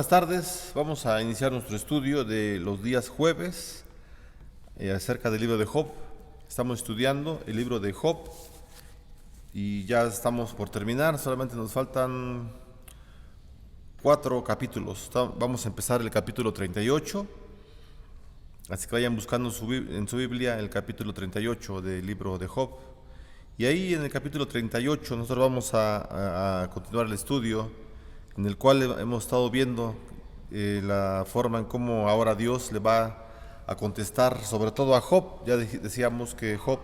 Buenas tardes, vamos a iniciar nuestro estudio de los días jueves acerca del libro de Job. Estamos estudiando el libro de Job y ya estamos por terminar, solamente nos faltan 4 capítulos. Vamos a empezar el capítulo 38, así que vayan buscando en su Biblia el capítulo 38 del libro de Job. Y ahí en el capítulo 38 nosotros vamos a continuar el estudio, en el cual hemos estado viendo la forma en cómo ahora Dios le va a contestar, sobre todo a Job. Ya decíamos que Job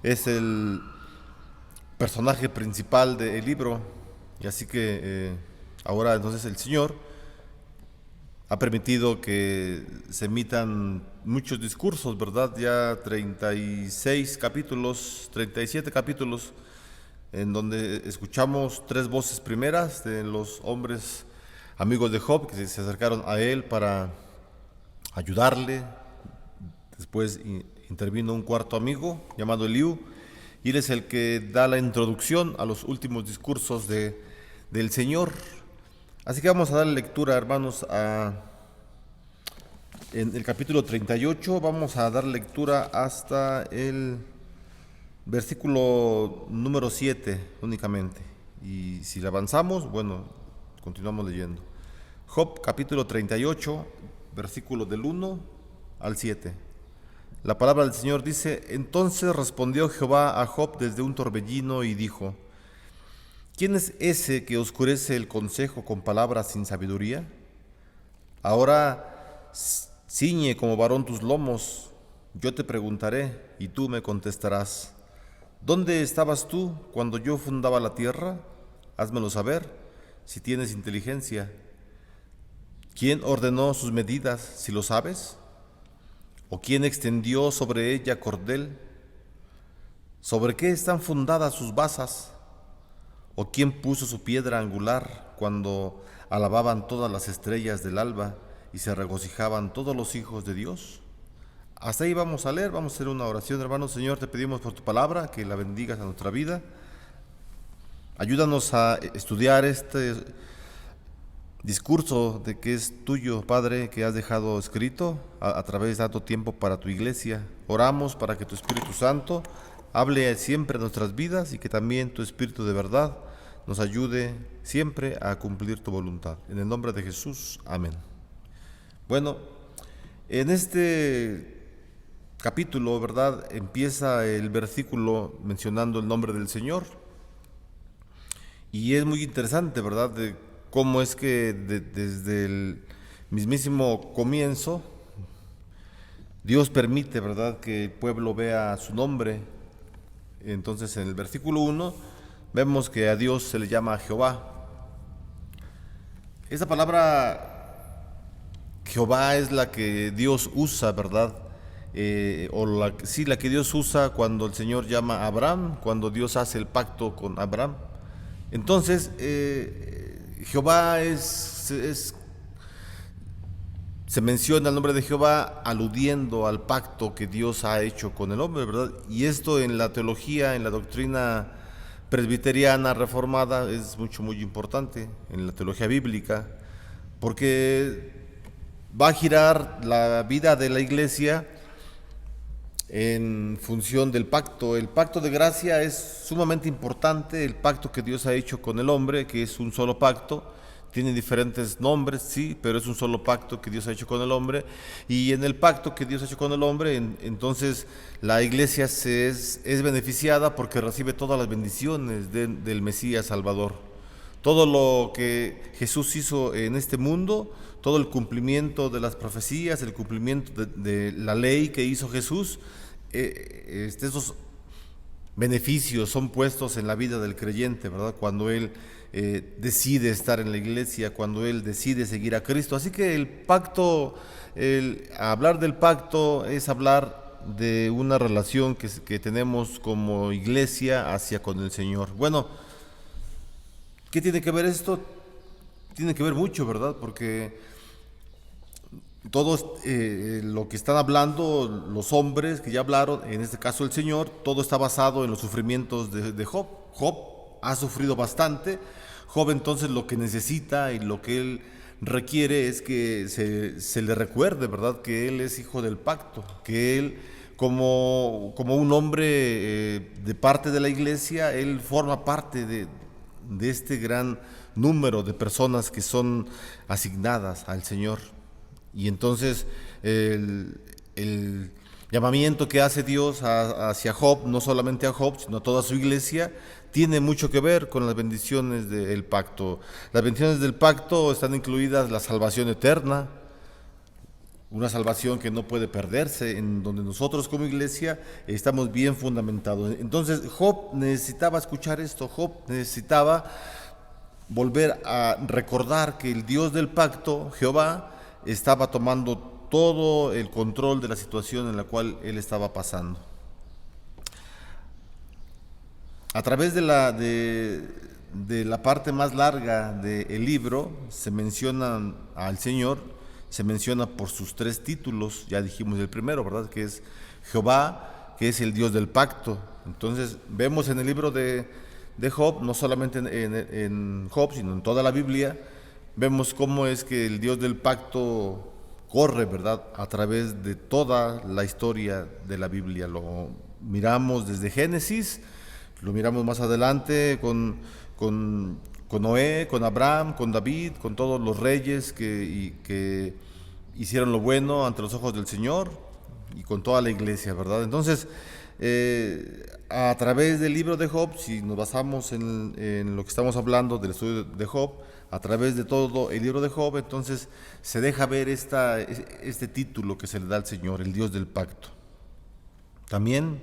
es el personaje principal del libro, y así que ahora entonces el Señor ha permitido que se emitan muchos discursos, ¿verdad? Ya 36 capítulos, 37 capítulos, en donde escuchamos 3 voces primeras de los hombres amigos de Job que se acercaron a él para ayudarle. Después intervino un cuarto amigo llamado Eliú, y él es el que da la introducción a los últimos discursos del Señor. Así que vamos a dar lectura, hermanos, en el capítulo 38, vamos a dar lectura hasta el versículo número 7 únicamente. Y si le avanzamos, bueno, continuamos leyendo. Job capítulo 38, versículo del 1 al 7. La palabra del Señor dice: Entonces respondió Jehová a Job desde un torbellino y dijo: ¿Quién es ese que oscurece el consejo con palabras sin sabiduría? Ahora ciñe como varón tus lomos, yo te preguntaré y tú me contestarás. ¿Dónde estabas tú cuando yo fundaba la tierra? Házmelo saber, si tienes inteligencia. ¿Quién ordenó sus medidas, si lo sabes? ¿O quién extendió sobre ella cordel? ¿Sobre qué están fundadas sus basas? ¿O quién puso su piedra angular cuando alababan todas las estrellas del alba y se regocijaban todos los hijos de Dios? Hasta ahí vamos a leer, vamos a hacer una oración, hermanos. Señor, te pedimos por tu palabra que la bendigas a nuestra vida. Ayúdanos a estudiar este discurso de que es tuyo, Padre, que has dejado escrito a través de tanto tiempo para tu iglesia. Oramos para que tu Espíritu Santo hable siempre en nuestras vidas y que también tu Espíritu de verdad nos ayude siempre a cumplir tu voluntad. En el nombre de Jesús, amén. Bueno, en este capítulo, ¿verdad?, empieza el versículo mencionando el nombre del Señor. Y es muy interesante, ¿verdad?, de cómo es que desde el mismísimo comienzo Dios permite, ¿verdad?, que el pueblo vea su nombre. Entonces en el versículo 1 vemos que a Dios se le llama Jehová. Esa palabra Jehová es la que Dios usa, ¿verdad?, la que Dios usa cuando el Señor llama a Abraham, cuando Dios hace el pacto con Abraham. Entonces Jehová se menciona el nombre de Jehová aludiendo al pacto que Dios ha hecho con el hombre, ¿verdad? Y esto en la teología, en la doctrina presbiteriana reformada, es muy importante, en la teología bíblica, porque va a girar la vida de la iglesia en función del pacto. El pacto de gracia es sumamente importante, el pacto que Dios ha hecho con el hombre, que es un solo pacto. Tiene diferentes nombres, sí, pero es un solo pacto que Dios ha hecho con el hombre. Y en el pacto que Dios ha hecho con el hombre, entonces la iglesia es beneficiada porque recibe todas las bendiciones del Mesías Salvador. Todo lo que Jesús hizo en este mundo, todo el cumplimiento de las profecías, el cumplimiento de la ley que hizo Jesús, esos beneficios son puestos en la vida del creyente, ¿verdad?, cuando él decide estar en la iglesia, cuando él decide seguir a Cristo. Así que el pacto, hablar del pacto es hablar de una relación que tenemos como iglesia hacia con el Señor. Bueno, ¿qué tiene que ver esto? Tiene que ver mucho, ¿verdad? Porque todo lo que están hablando los hombres que ya hablaron, en este caso el Señor, todo está basado en los sufrimientos de Job. Job ha sufrido bastante. Job entonces lo que necesita y lo que él requiere es que se le recuerde, ¿verdad?, que él es hijo del pacto, que él, como un hombre de parte de la iglesia, él forma parte de este gran número de personas que son asignadas al Señor. Y entonces el llamamiento que hace Dios hacia Job, no solamente a Job, sino a toda su iglesia, tiene mucho que ver con las bendiciones del pacto. Las bendiciones del pacto están incluidas la salvación eterna, una salvación que no puede perderse, en donde nosotros como iglesia estamos bien fundamentados. Entonces Job necesitaba escuchar esto, Job necesitaba volver a recordar que el Dios del pacto, Jehová, estaba tomando todo el control de la situación en la cual él estaba pasando. A través de la parte más larga del libro se menciona al Señor, se menciona por sus 3 títulos. Ya dijimos el primero, ¿verdad?, que es Jehová, que es el Dios del pacto. Entonces vemos en el libro de Job, no solamente en Job, sino en toda la Biblia, vemos cómo es que el Dios del pacto corre, ¿verdad?, a través de toda la historia de la Biblia. Lo miramos desde Génesis, lo miramos más adelante con Noé, con Abraham, con David, con todos los reyes que hicieron lo bueno ante los ojos del Señor, y con toda la iglesia, ¿verdad? Entonces, a través del libro de Job, si nos basamos en lo que estamos hablando del estudio de Job, a través de todo el libro de Job, entonces se deja ver este título que se le da al Señor, el Dios del pacto. También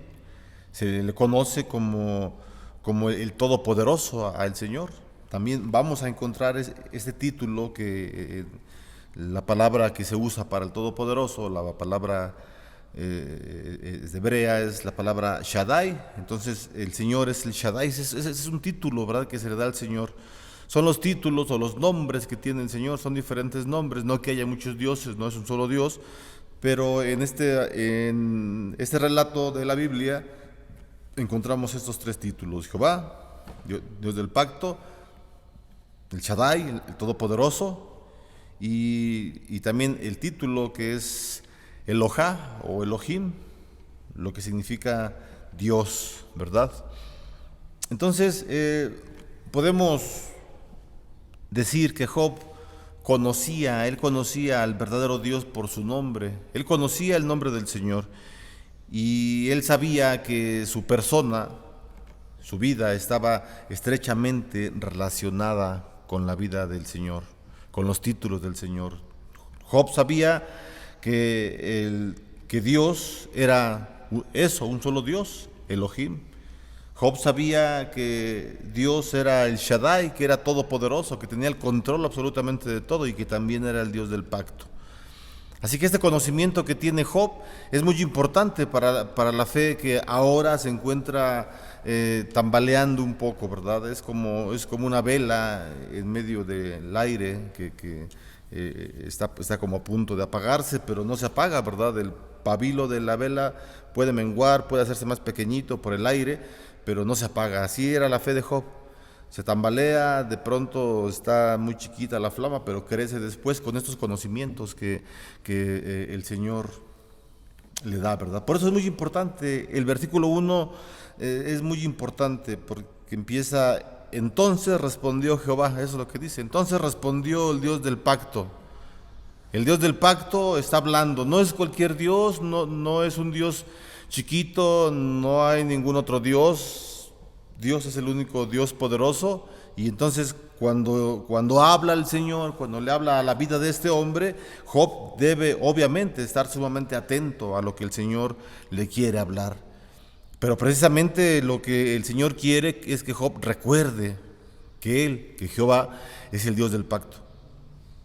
se le conoce como el Todopoderoso al Señor. También vamos a encontrar este título que la palabra que se usa para el Todopoderoso, la palabra hebrea, es la palabra Shaddai. Entonces el Señor es el Shaddai, es un título, ¿verdad?, que se le da al Señor. Son los títulos o los nombres que tiene el Señor, son diferentes nombres, no que haya muchos dioses, no es un solo Dios, pero en este relato de la Biblia encontramos estos 3 títulos: Jehová, Dios del pacto, el Shaddai, el Todopoderoso, y también el título que es Elohá o Elohim, lo que significa Dios, ¿verdad? Entonces, podemos decir que Job conocía al verdadero Dios por su nombre, él conocía el nombre del Señor, y él sabía que su persona, su vida, estaba estrechamente relacionada con la vida del Señor, con los títulos del Señor. Job sabía que Dios era eso, un solo Dios, Elohim. Job sabía que Dios era el Shaddai, que era todopoderoso, que tenía el control absolutamente de todo y que también era el Dios del pacto. Así que este conocimiento que tiene Job es muy importante para la fe que ahora se encuentra tambaleando un poco, ¿verdad? Es como una vela en medio del aire que está como a punto de apagarse, pero no se apaga, ¿verdad? El pabilo de la vela puede menguar, puede hacerse más pequeñito por el aire, pero no se apaga. Así era la fe de Job. Se tambalea, de pronto está muy chiquita la flama, pero crece después con estos conocimientos que el Señor le da, ¿verdad? Por eso es muy importante, el versículo 1 es muy importante, porque empieza: entonces respondió Jehová, eso es lo que dice, entonces respondió el Dios del pacto. El Dios del pacto está hablando, no es cualquier Dios, no es un Dios chiquito, no hay ningún otro Dios. Dios es el único Dios poderoso, y entonces cuando habla el Señor, cuando le habla a la vida de este hombre, Job debe obviamente estar sumamente atento a lo que el Señor le quiere hablar. Pero precisamente lo que el Señor quiere es que Job recuerde que Jehová es el Dios del pacto.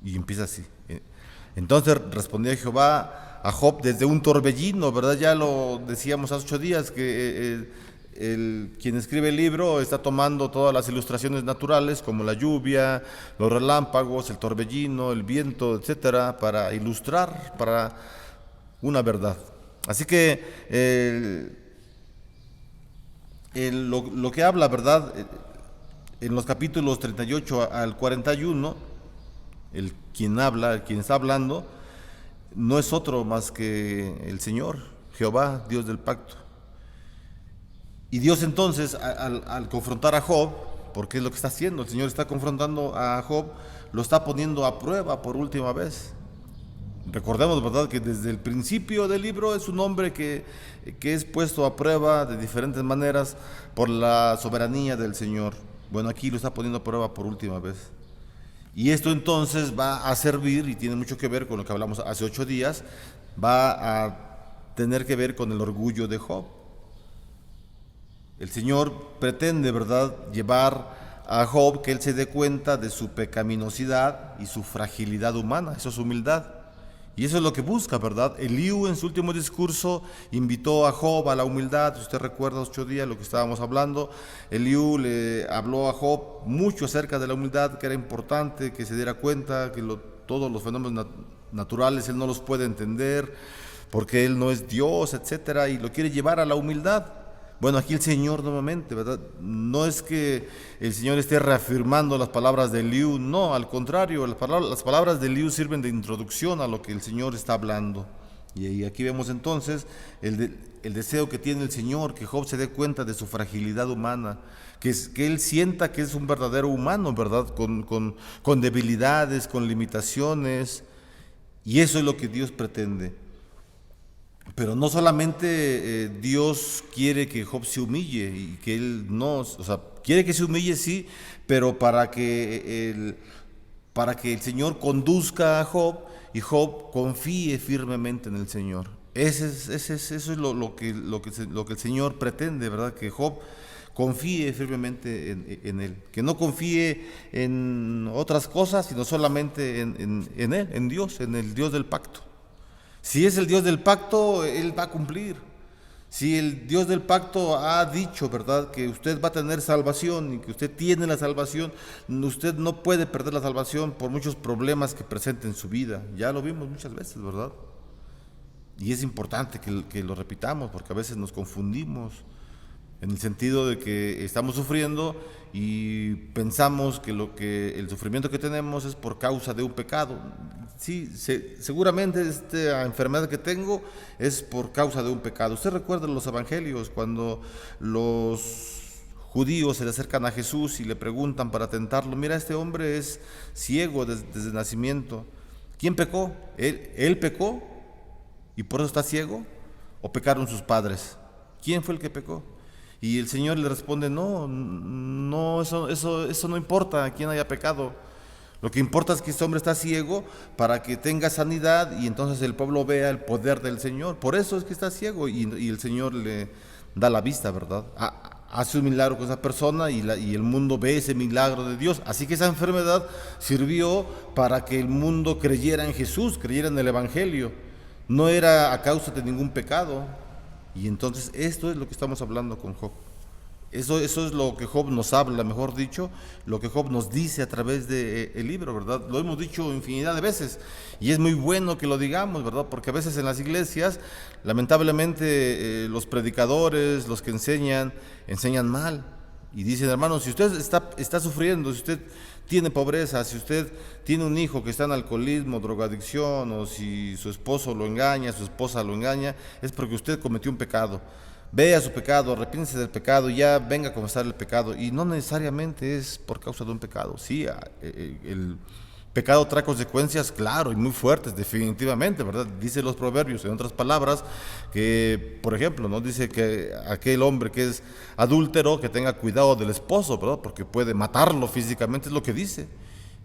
Y empieza así. Entonces respondió Jehová a Job desde un torbellino, ¿verdad? Ya lo decíamos hace 8 días que quien escribe el libro está tomando todas las ilustraciones naturales, como la lluvia, los relámpagos, el torbellino, el viento, etcétera, para ilustrar para una verdad. Así que lo que habla, ¿verdad?, en los capítulos 38 al 41, quien está hablando, no es otro más que el Señor, Jehová, Dios del pacto. Y Dios entonces, al confrontar a Job, porque es lo que está haciendo, el Señor está confrontando a Job, lo está poniendo a prueba por última vez. Recordemos, ¿verdad?, que desde el principio del libro es un hombre que es puesto a prueba de diferentes maneras por la soberanía del Señor. Bueno, aquí lo está poniendo a prueba por última vez. Y esto entonces va a servir, y tiene mucho que ver con lo que hablamos hace 8 días, va a tener que ver con el orgullo de Job. El Señor pretende, ¿verdad?, llevar a Job que él se dé cuenta de su pecaminosidad y su fragilidad humana, eso es humildad. Y eso es lo que busca, ¿verdad? Eliú en su último discurso invitó a Job a la humildad. Si usted recuerda 8 días lo que estábamos hablando, Eliú le habló a Job mucho acerca de la humildad, que era importante que se diera cuenta que todos los fenómenos naturales él no los puede entender porque él no es Dios, etcétera, y lo quiere llevar a la humildad. Bueno, aquí el Señor nuevamente, ¿verdad? No es que el Señor esté reafirmando las palabras de Eliú, no, al contrario, las palabras de Eliú sirven de introducción a lo que el Señor está hablando. Y aquí vemos entonces el deseo que tiene el Señor, que Job se dé cuenta de su fragilidad humana, que él sienta que es un verdadero humano, ¿verdad? Con debilidades, con limitaciones, y eso es lo que Dios pretende. Pero no solamente Dios quiere que Job se humille y que él no, o sea, quiere que se humille, sí, pero para que el Señor conduzca a Job y Job confíe firmemente en el Señor. Eso es lo que el Señor pretende, ¿verdad? Que Job confíe firmemente en Él, que no confíe en otras cosas, sino solamente en Él, en Dios, en el Dios del pacto. Si es el Dios del pacto, Él va a cumplir. Si el Dios del pacto ha dicho, ¿verdad?, que usted va a tener salvación y que usted tiene la salvación, usted no puede perder la salvación por muchos problemas que presente en su vida. Ya lo vimos muchas veces, ¿verdad? Y es importante que lo repitamos porque a veces nos confundimos en el sentido de que estamos sufriendo y pensamos que el sufrimiento que tenemos es por causa de un pecado. Sí, seguramente esta enfermedad que tengo es por causa de un pecado. Usted recuerda los evangelios cuando los judíos se le acercan a Jesús y le preguntan para tentarlo: mira, este hombre es ciego desde nacimiento. ¿Quién pecó? ¿Él pecó y por eso está ciego? ¿O pecaron sus padres? ¿Quién fue el que pecó? Y el Señor le responde: no, eso no importa quién haya pecado. Lo que importa es que este hombre está ciego para que tenga sanidad y entonces el pueblo vea el poder del Señor. Por eso es que está ciego y el Señor le da la vista, ¿verdad? Hace un milagro con esa persona y el mundo ve ese milagro de Dios. Así que esa enfermedad sirvió para que el mundo creyera en Jesús, creyera en el Evangelio. No era a causa de ningún pecado. Y entonces esto es lo que estamos hablando con Job. Eso es lo que Job nos habla, mejor dicho, lo que Job nos dice a través del libro, ¿verdad? Lo hemos dicho infinidad de veces y es muy bueno que lo digamos, ¿verdad? Porque a veces en las iglesias, lamentablemente, los predicadores, los que enseñan mal y dicen: hermano, si usted está sufriendo, si usted tiene pobreza, si usted tiene un hijo que está en alcoholismo, drogadicción, o si su esposo lo engaña, su esposa lo engaña, es porque usted cometió un pecado. Vea su pecado, arrepiéntese del pecado, ya venga a confesar el pecado. Y no necesariamente es por causa de un pecado. Sí, el pecado trae consecuencias, claro, y muy fuertes, definitivamente, ¿verdad? Dice los proverbios, en otras palabras, que, por ejemplo, ¿no?, dice que aquel hombre que es adúltero, que tenga cuidado del esposo, ¿verdad?, porque puede matarlo físicamente, es lo que dice.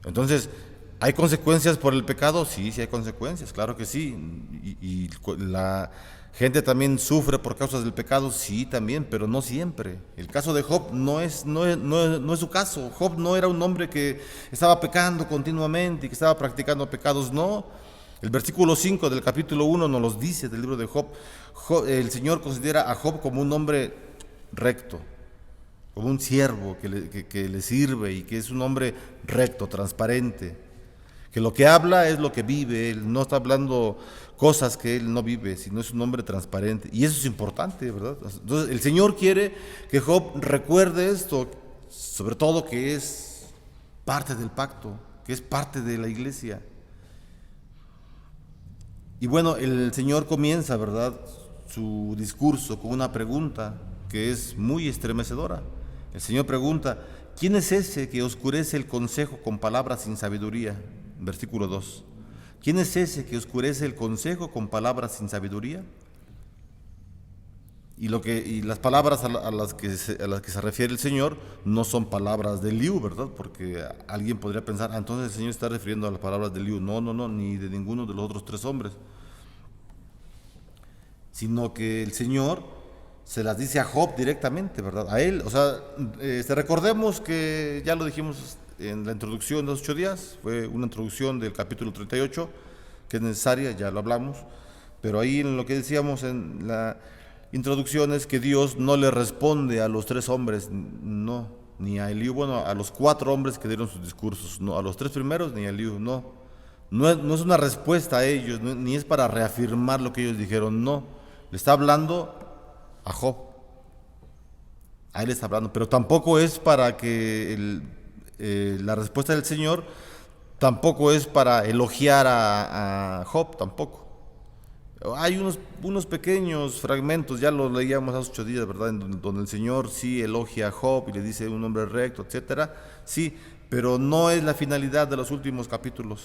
Entonces, ¿hay consecuencias por el pecado? Sí, sí hay consecuencias, claro que sí. Y la gente también sufre por causas del pecado, sí, también, pero no siempre. El caso de Job no es su caso. Job no era un hombre que estaba pecando continuamente y que estaba practicando pecados, no. El versículo 5 del capítulo 1 nos los dice del libro de Job. El Señor considera a Job como un hombre recto, como un siervo que le sirve y que es un hombre recto, transparente, que lo que habla es lo que vive. Él no está hablando cosas que él no vive, sino es un hombre transparente. Y eso es importante, ¿verdad? Entonces el Señor quiere que Job recuerde esto, sobre todo que es parte del pacto. que es parte de la iglesia. Y bueno, el Señor comienza, ¿verdad?, su discurso con una pregunta que es muy estremecedora. El Señor pregunta: ¿quién es ese que oscurece el consejo con palabras sin sabiduría? Versículo 2. ¿Quién es ese que oscurece el consejo con palabras sin sabiduría? Y las palabras a las que se refiere el Señor no son palabras de Eliú, ¿verdad? Porque alguien podría pensar, entonces el Señor está refiriendo a las palabras de Eliú. No, ni de ninguno de los otros tres hombres, sino que el Señor se las dice a Job directamente, ¿verdad? A él, o sea, recordemos que ya lo dijimos en la introducción de los 8 días, fue una introducción del capítulo 38, que es necesaria, ya lo hablamos, pero ahí en lo que decíamos en la introducción es que Dios no le responde a los tres hombres, no, ni a Eliú, bueno, a los 4 hombres que dieron sus discursos, no, a los 3 primeros ni a Eliú, no es una respuesta a ellos, ni es para reafirmar lo que ellos dijeron, no, le está hablando a Job, a él está hablando, pero tampoco es para que la respuesta del Señor tampoco es para elogiar a Job, tampoco. Hay unos pequeños fragmentos, ya los leíamos hace 8 días, ¿verdad?, en donde el Señor sí elogia a Job y le dice un hombre recto, etcétera, sí, pero no es la finalidad de los últimos capítulos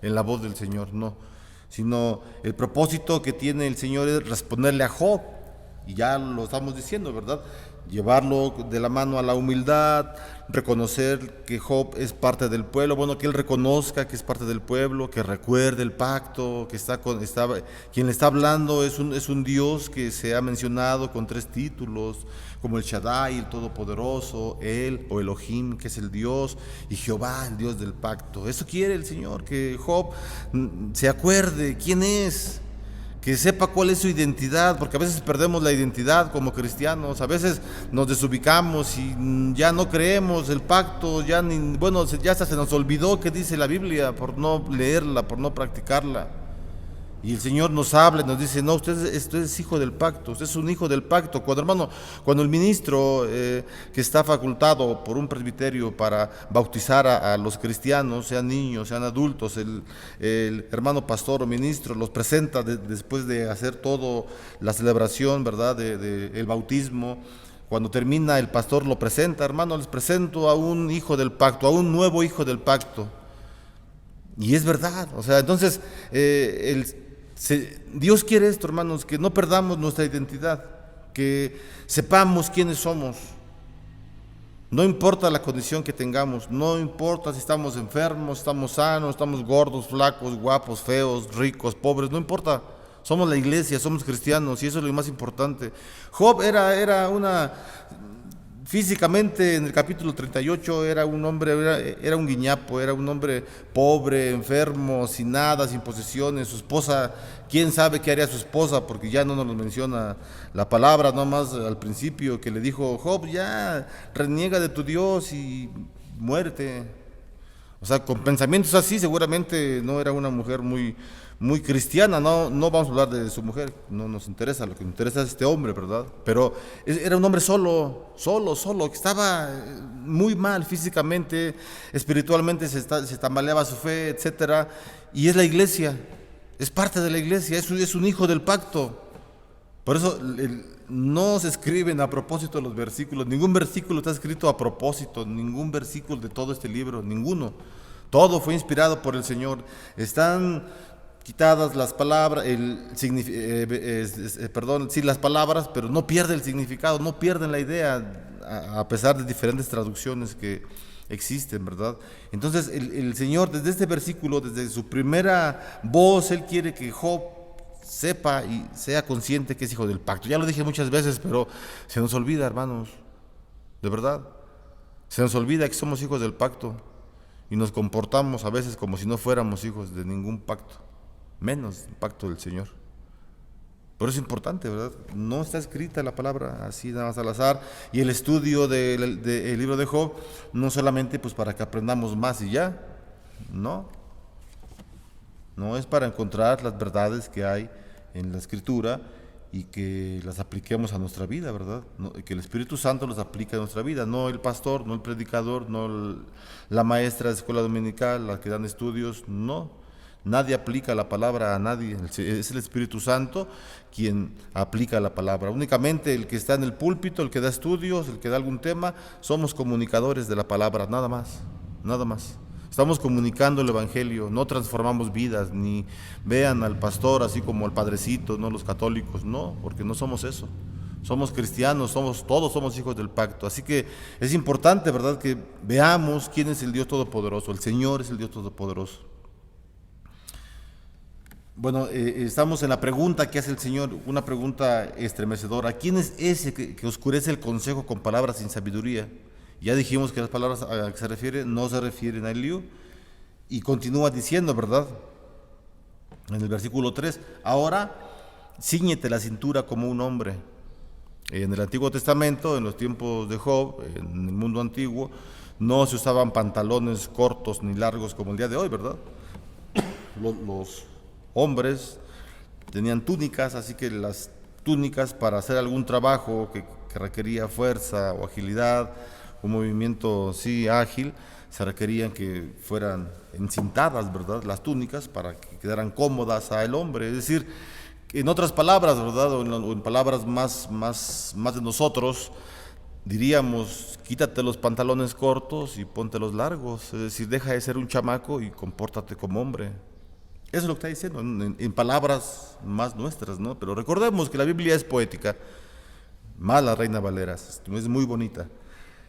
en la voz del Señor, no, sino el propósito que tiene el Señor es responderle a Job, y ya lo estamos diciendo, ¿verdad?, llevarlo de la mano a la humildad, reconocer que Job es parte del pueblo, bueno, que él reconozca que es parte del pueblo, que recuerde el pacto, que quien le está hablando es un Dios que se ha mencionado con 3 títulos, como el Shaddai, el Todopoderoso, él o Elohim, que es el Dios, y Jehová, el Dios del pacto. Eso quiere el Señor, que Job se acuerde quién es, que sepa cuál es su identidad, porque a veces perdemos la identidad como cristianos, a veces nos desubicamos y ya no creemos el pacto, ya hasta se nos olvidó qué dice la Biblia por no leerla, por no practicarla. Y el Señor nos habla y nos dice, no, usted es hijo del pacto, usted es un hijo del pacto. Cuando el ministro que está facultado por un presbiterio para bautizar a los cristianos, sean niños, sean adultos, el hermano pastor o ministro los presenta después de hacer todo la celebración, ¿verdad?, el bautismo. Cuando termina, el pastor lo presenta: hermano, les presento a un hijo del pacto, a un nuevo hijo del pacto. Y es verdad, o sea, entonces Dios quiere esto, hermanos, que no perdamos nuestra identidad, que sepamos quiénes somos. No importa la condición que tengamos, no importa si estamos enfermos, estamos sanos, estamos gordos, flacos, guapos, feos, ricos, pobres, no importa. Somos la iglesia, somos cristianos, y eso es lo más importante. Job físicamente, en el capítulo 38, era un hombre, era un guiñapo, era un hombre pobre, enfermo, sin nada, sin posesiones. Su esposa, quién sabe qué haría su esposa, porque ya no nos lo menciona la palabra, nomás al principio, que le dijo: Job, ya reniega de tu Dios y muérete. O sea, con pensamientos así, seguramente no era una mujer muy cristiana. No vamos a hablar de su mujer, no nos interesa, lo que nos interesa es este hombre, ¿verdad? Pero era un hombre solo, que estaba muy mal físicamente, espiritualmente se tambaleaba su fe, etcétera. Y es la iglesia, es parte de la iglesia, es un hijo del pacto. Por eso no se escriben a propósito los versículos, ningún versículo está escrito a propósito, ningún versículo de todo este libro, ninguno. Todo fue inspirado por el Señor. Están quitadas las palabras, las palabras, pero no pierde el significado, no pierden la idea, a pesar de diferentes traducciones que existen, ¿verdad? Entonces el Señor, desde este versículo, desde su primera voz, Él quiere que Job sepa y sea consciente que es hijo del pacto. Ya lo dije muchas veces, pero se nos olvida, hermanos, de verdad, se nos olvida que somos hijos del pacto y nos comportamos a veces como si no fuéramos hijos de ningún pacto, menos el pacto del Señor. Pero es importante, ¿verdad? No está escrita la palabra así nada más al azar. Y el estudio del libro de Job no solamente pues para que aprendamos más y ya, no es para encontrar las verdades que hay en la Escritura y que las apliquemos a nuestra vida, ¿verdad? Que el Espíritu Santo los aplique a nuestra vida, no el pastor, no el predicador, no la maestra de escuela dominical, la que dan estudios, no. Nadie aplica la palabra a nadie, es el Espíritu Santo quien aplica la palabra. Únicamente el que está en el púlpito, el que da estudios, el que da algún tema, somos comunicadores de la palabra, nada más, nada más. Estamos comunicando el Evangelio, no transformamos vidas, ni vean al pastor así como al padrecito, no los católicos, no, porque no somos eso. Somos cristianos, todos somos hijos del pacto. Así que es importante, ¿verdad?, que veamos quién es el Dios Todopoderoso. El Señor es el Dios Todopoderoso. Bueno, estamos en la pregunta que hace el Señor, una pregunta estremecedora. ¿Quién es ese que oscurece el consejo con palabras sin sabiduría? Ya dijimos que las palabras a las que se refiere no se refieren a Eliú. Y continúa diciendo, ¿verdad?, en el versículo 3, ahora cíñete la cintura como un hombre. En el Antiguo Testamento, en los tiempos de Job, en el mundo antiguo, no se usaban pantalones cortos ni largos como el día de hoy, ¿verdad? Los hombres tenían túnicas, así que las túnicas para hacer algún trabajo que requería fuerza o agilidad, un movimiento sí ágil, se requerían que fueran encintadas, ¿verdad?, las túnicas para que quedaran cómodas al hombre. Es decir, en otras palabras, ¿verdad?, o en palabras más de nosotros, diríamos, quítate los pantalones cortos y ponte los largos. Es decir, deja de ser un chamaco y compórtate como hombre. Eso es lo que está diciendo, en palabras más nuestras, ¿no? Pero recordemos que la Biblia es poética, más la Reina Valera, es muy bonita.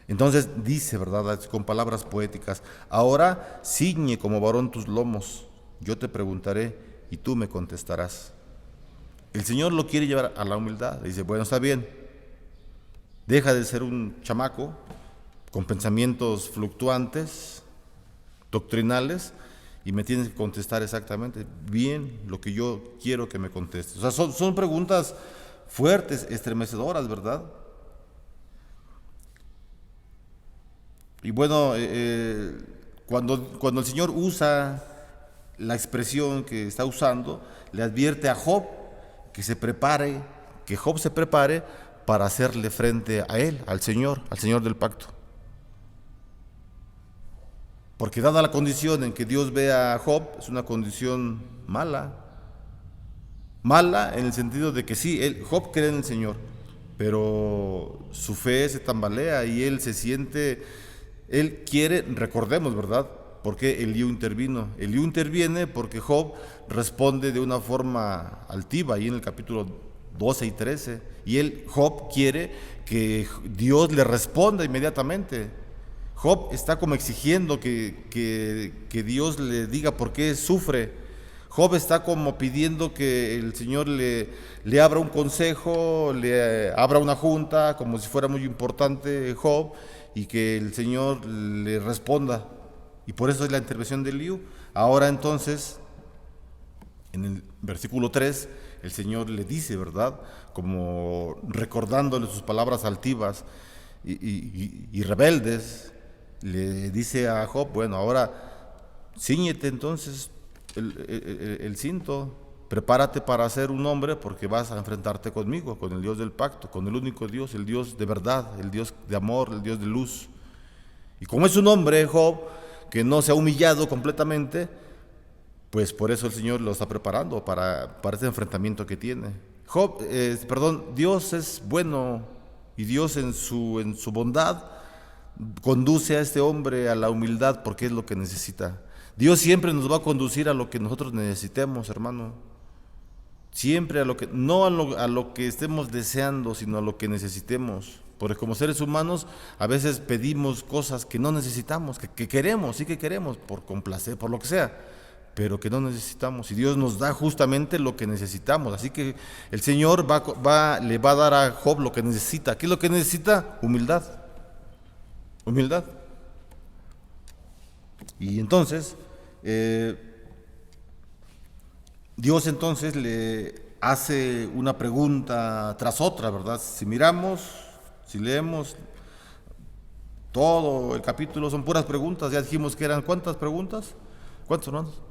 Entonces dice, ¿verdad?, con palabras poéticas, ahora ciñe como varón tus lomos, yo te preguntaré y tú me contestarás. El Señor lo quiere llevar a la humildad. Le dice, bueno, está bien, deja de ser un chamaco con pensamientos fluctuantes, doctrinales, y me tienes que contestar exactamente bien lo que yo quiero que me contestes. O sea, son preguntas fuertes, estremecedoras, ¿verdad? Y bueno, cuando el Señor usa la expresión que está usando, le advierte a Job que se prepare, que Job se prepare para hacerle frente a él, al Señor del pacto. Porque dada la condición en que Dios ve a Job, es una condición mala. Mala en el sentido de que sí, Job cree en el Señor, pero su fe se tambalea y él se siente, él quiere, recordemos, ¿verdad?, porque Eliú intervino. Eliú interviene porque Job responde de una forma altiva, ahí en el capítulo 12 y 13, y Job quiere que Dios le responda inmediatamente. Job está como exigiendo que Dios le diga por qué sufre. Job está como pidiendo que el Señor le abra un consejo, le abra una junta, como si fuera muy importante Job, y que el Señor le responda. Y por eso es la intervención de Eliú. Ahora entonces, en el versículo 3, el Señor le dice, ¿verdad?, como recordándole sus palabras altivas y rebeldes, le dice a Job, bueno, ahora cíñete entonces el cinto, prepárate para ser un hombre porque vas a enfrentarte conmigo, con el Dios del pacto, con el único Dios, el Dios de verdad, el Dios de amor, el Dios de luz. Y como es un hombre, Job, que no se ha humillado completamente, pues por eso el Señor lo está preparando para este enfrentamiento que tiene. Dios es bueno y Dios en su bondad conduce a este hombre a la humildad porque es lo que necesita. Dios siempre nos va a conducir a lo que nosotros necesitemos, hermano. Siempre no a lo que estemos deseando, sino a lo que necesitemos. Porque como seres humanos a veces pedimos cosas que no necesitamos, que queremos, sí que queremos, por complacer, por lo que sea, pero que no necesitamos. Y Dios nos da justamente lo que necesitamos. Así que el Señor le va a dar a Job lo que necesita. ¿Qué es lo que necesita? Humildad. Humildad. Y entonces, Dios entonces le hace una pregunta tras otra, ¿verdad? Si leemos todo el capítulo, son puras preguntas. Ya dijimos que eran, ¿cuántas preguntas? ¿Cuántos, hermanos?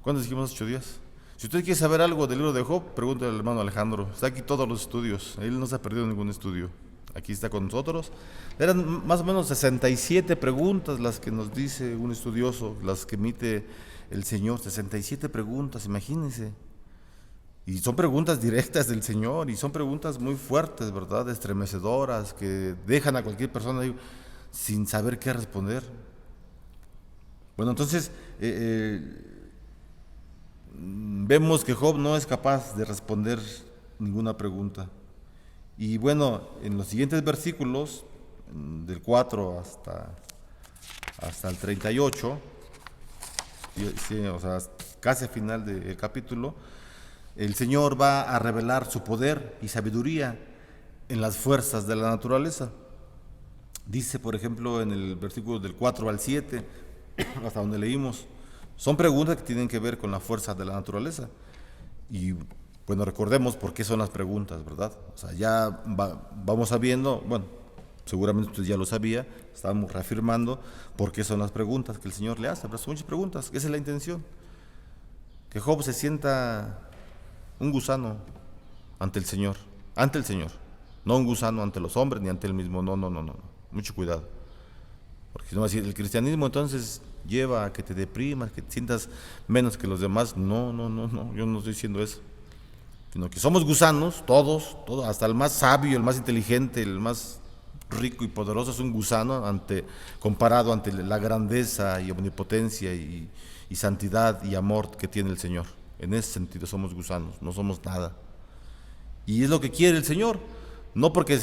¿Cuántos dijimos? 8 días. Si usted quiere saber algo del libro de Job, pregúntale al hermano Alejandro. Está aquí todos los estudios. Él no se ha perdido ningún estudio. Aquí está con nosotros. Eran más o menos 67 preguntas las que nos dice un estudioso, las que emite el Señor. 67 preguntas, imagínense. Y son preguntas directas del Señor, y son preguntas muy fuertes, ¿verdad? Estremecedoras, que dejan a cualquier persona ahí sin saber qué responder. Bueno, entonces vemos que Job no es capaz de responder ninguna pregunta. Y bueno, en los siguientes versículos, del 4 hasta el 38, sí, o sea, casi al final del capítulo, el Señor va a revelar su poder y sabiduría en las fuerzas de la naturaleza. Dice, por ejemplo, en el versículo del 4 al 7, hasta donde leímos, son preguntas que tienen que ver con la fuerza de la naturaleza. Y bueno, recordemos por qué son las preguntas, ¿verdad? O sea, ya vamos sabiendo, bueno, seguramente usted ya lo sabía, estábamos reafirmando por qué son las preguntas que el Señor le hace. Pero son muchas preguntas, esa es la intención. Que Job se sienta un gusano ante el Señor, no un gusano ante los hombres ni ante él mismo, no, mucho cuidado, porque si no va a decir, el cristianismo entonces lleva a que te deprimas, que te sientas menos que los demás. No, yo no estoy diciendo eso, sino que somos gusanos, todos, hasta el más sabio, el más inteligente, el más rico y poderoso es un gusano comparado ante la grandeza y omnipotencia y santidad y amor que tiene el Señor. En ese sentido somos gusanos, no somos nada. Y es lo que quiere el Señor. No porque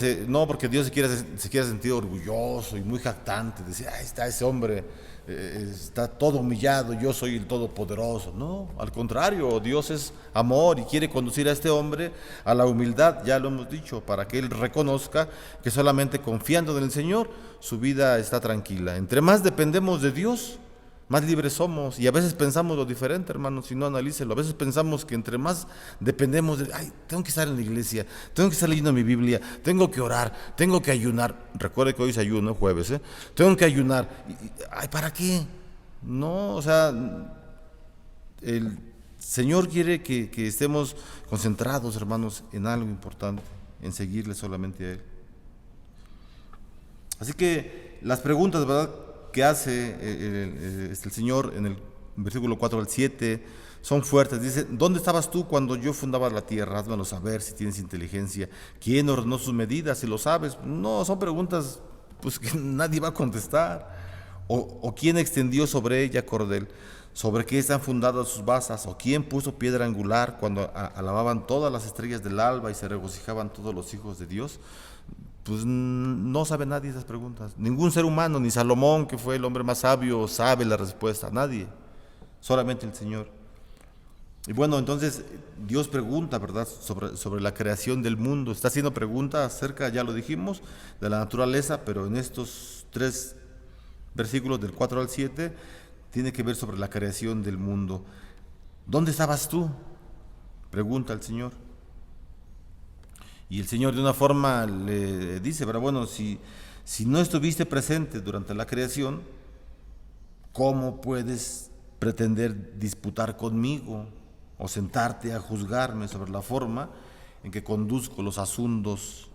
Dios se quiera sentir orgulloso y muy jactante, decir, ahí está ese hombre, está todo humillado, yo soy el todopoderoso. No, al contrario, Dios es amor y quiere conducir a este hombre a la humildad, ya lo hemos dicho, para que él reconozca que solamente confiando en el Señor su vida está tranquila. Entre más dependemos de Dios, más libres somos. Y a veces pensamos lo diferente, hermanos, si no, analícelo. A veces pensamos que entre más dependemos de, tengo que estar en la iglesia, tengo que estar leyendo mi Biblia, tengo que orar, tengo que ayunar. Recuerde que hoy es ayuno, jueves, tengo que ayunar. ¿Para qué? No, o sea, el Señor quiere que estemos concentrados, hermanos, en algo importante, en seguirle solamente a Él. Así que las preguntas, ¿verdad?, que hace el Señor en el versículo 4 al 7 son fuertes. Dice, ¿dónde estabas tú cuando yo fundaba la tierra? Házmelo saber si tienes inteligencia. ¿Quién ordenó sus medidas? Si lo sabes. No, son preguntas pues que nadie va a contestar. ¿O quién extendió sobre ella cordel? ¿Sobre qué están fundadas sus basas? ¿O quién puso piedra angular cuando alababan todas las estrellas del alba y se regocijaban todos los hijos de Dios? Pues no sabe nadie esas preguntas. Ningún ser humano, ni Salomón, que fue el hombre más sabio, sabe la respuesta. Nadie. Solamente el Señor. Y bueno, entonces Dios pregunta, ¿verdad?, sobre la creación del mundo. Está haciendo preguntas acerca, ya lo dijimos, de la naturaleza, pero en estos 3 versículos del 4 al 7 tiene que ver sobre la creación del mundo. ¿Dónde estabas tú?, pregunta el Señor. Y el Señor de una forma le dice, pero bueno, si no estuviste presente durante la creación, ¿cómo puedes pretender disputar conmigo o sentarte a juzgarme sobre la forma en que conduzco los asuntos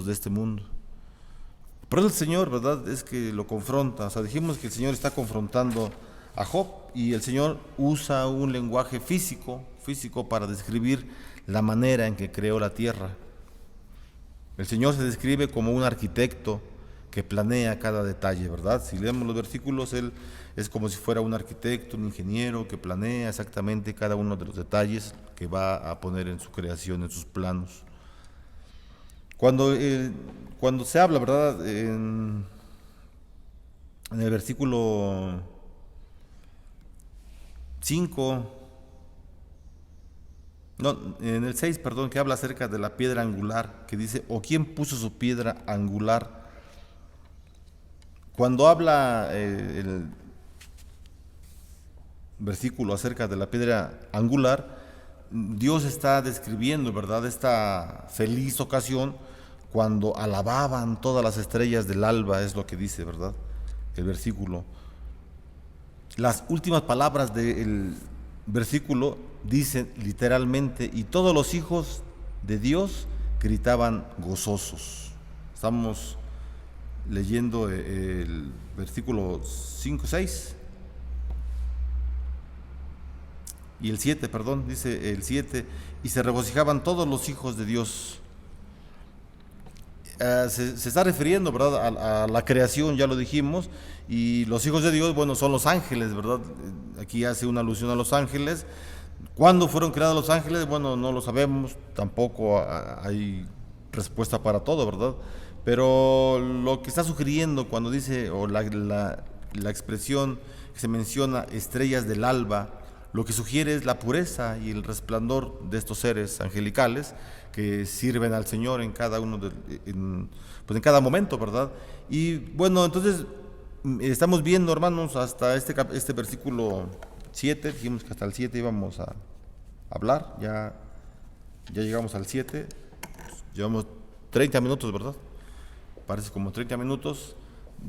de este mundo? Pero el Señor, ¿verdad?, es que lo confronta. O sea, dijimos que el Señor está confrontando a Job, y el Señor usa un lenguaje físico para describir la manera en que creó la tierra. El Señor se describe como un arquitecto que planea cada detalle, ¿verdad? Si leemos los versículos, Él es como si fuera un arquitecto, un ingeniero que planea exactamente cada uno de los detalles que va a poner en su creación, en sus planos. Cuando se habla, ¿verdad?, en el versículo 5, no, en el 6, perdón, que habla acerca de la piedra angular, que dice, ¿o quién puso su piedra angular? Cuando habla el versículo acerca de la piedra angular, Dios está describiendo, ¿verdad?, esta feliz ocasión cuando alababan todas las estrellas del alba, es lo que dice, ¿verdad?, el versículo. Las últimas palabras del versículo dice literalmente, y todos los hijos de Dios gritaban gozosos. Estamos leyendo el versículo 5, 6 y el 7, perdón, dice el 7, y se regocijaban todos los hijos de Dios. Se está refiriendo, ¿verdad?, a la creación, ya lo dijimos, y los hijos de Dios, bueno, son los ángeles, ¿verdad? Aquí hace una alusión a los ángeles. ¿Cuándo fueron creados los ángeles? Bueno, no lo sabemos, tampoco hay respuesta para todo, ¿verdad? Pero lo que está sugiriendo cuando dice, o la expresión que se menciona, estrellas del alba, lo que sugiere es la pureza y el resplandor de estos seres angelicales que sirven al Señor en cada uno en cada momento, ¿verdad? Y bueno, entonces estamos viendo, hermanos, hasta este versículo 7, dijimos que hasta el 7 íbamos a hablar, ya llegamos al 7, llevamos 30 minutos, ¿verdad? Parece como 30 minutos.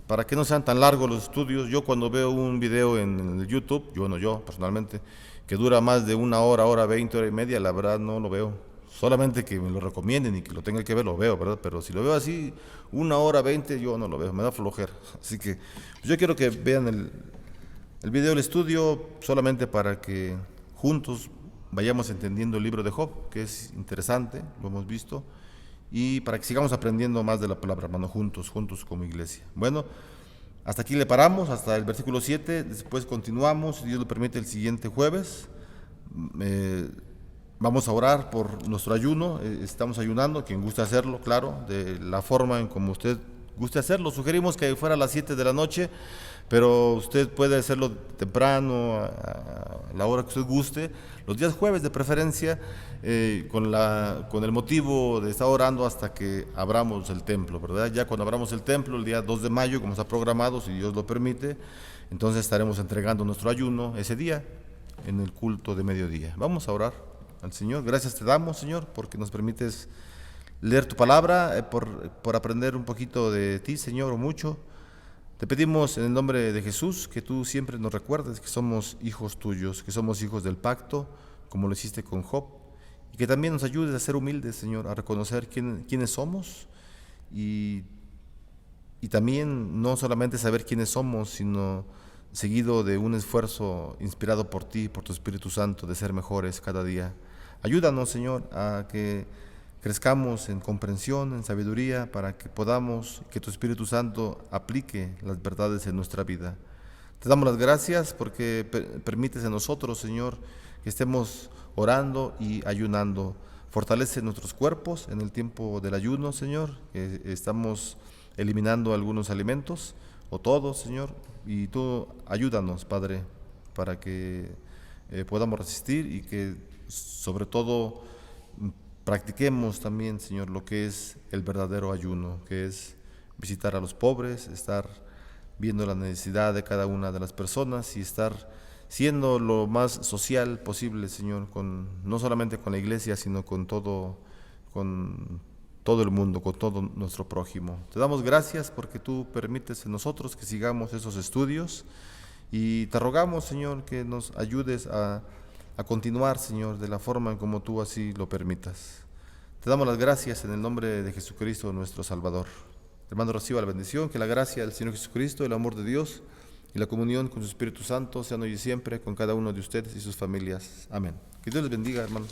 Para que no sean tan largos los estudios, yo cuando veo un video en el YouTube, yo personalmente, que dura más de una hora, hora 20, hora y media, la verdad no lo veo. Solamente que me lo recomienden y que lo tenga que ver, lo veo, ¿verdad? Pero si lo veo así, una hora 20, yo no lo veo, me da flojera. Así que yo quiero que vean el video del estudio solamente para que juntos vayamos entendiendo el libro de Job, que es interesante, lo hemos visto, y para que sigamos aprendiendo más de la palabra, hermano, juntos como iglesia. Bueno, hasta aquí le paramos, hasta el versículo 7, después continuamos, si Dios lo permite, el siguiente jueves. Vamos a orar por nuestro ayuno, estamos ayunando, quien guste hacerlo, claro, de la forma en como usted guste hacerlo. Sugerimos que fuera a las 7 de la noche, pero usted puede hacerlo temprano, a la hora que usted guste, los días jueves de preferencia, con el motivo de estar orando hasta que abramos el templo, ¿verdad? Ya cuando abramos el templo, el día 2 de mayo, como está programado, si Dios lo permite, entonces estaremos entregando nuestro ayuno ese día, en el culto de mediodía. Vamos a orar al Señor. Gracias te damos, Señor, porque nos permites leer tu palabra, por aprender un poquito de ti, Señor, o mucho. Te pedimos en el nombre de Jesús que tú siempre nos recuerdes que somos hijos tuyos, que somos hijos del pacto, como lo hiciste con Job, y que también nos ayudes a ser humildes, Señor, a reconocer quiénes somos y también no solamente saber quiénes somos, sino seguido de un esfuerzo inspirado por ti, por tu Espíritu Santo, de ser mejores cada día. Ayúdanos, Señor, a que crezcamos en comprensión, en sabiduría, para que podamos, que tu Espíritu Santo aplique las verdades en nuestra vida. Te damos las gracias porque permites en nosotros, Señor, que estemos orando y ayunando. Fortalece nuestros cuerpos en el tiempo del ayuno, Señor, que estamos eliminando algunos alimentos, o todos, Señor, y tú ayúdanos, Padre, para que podamos resistir y que sobre todo practiquemos también, Señor, lo que es el verdadero ayuno, que es visitar a los pobres, estar viendo la necesidad de cada una de las personas y estar siendo lo más social posible, Señor, no solamente con la iglesia, sino con todo el mundo, con todo nuestro prójimo. Te damos gracias porque tú permites en nosotros que sigamos esos estudios y te rogamos, Señor, que nos ayudes a continuar, Señor, de la forma en como tú así lo permitas. Te damos las gracias en el nombre de Jesucristo, nuestro Salvador. Hermano, reciba la bendición, que la gracia del Señor Jesucristo, el amor de Dios y la comunión con su Espíritu Santo sean hoy y siempre con cada uno de ustedes y sus familias. Amén. Que Dios les bendiga, hermanos.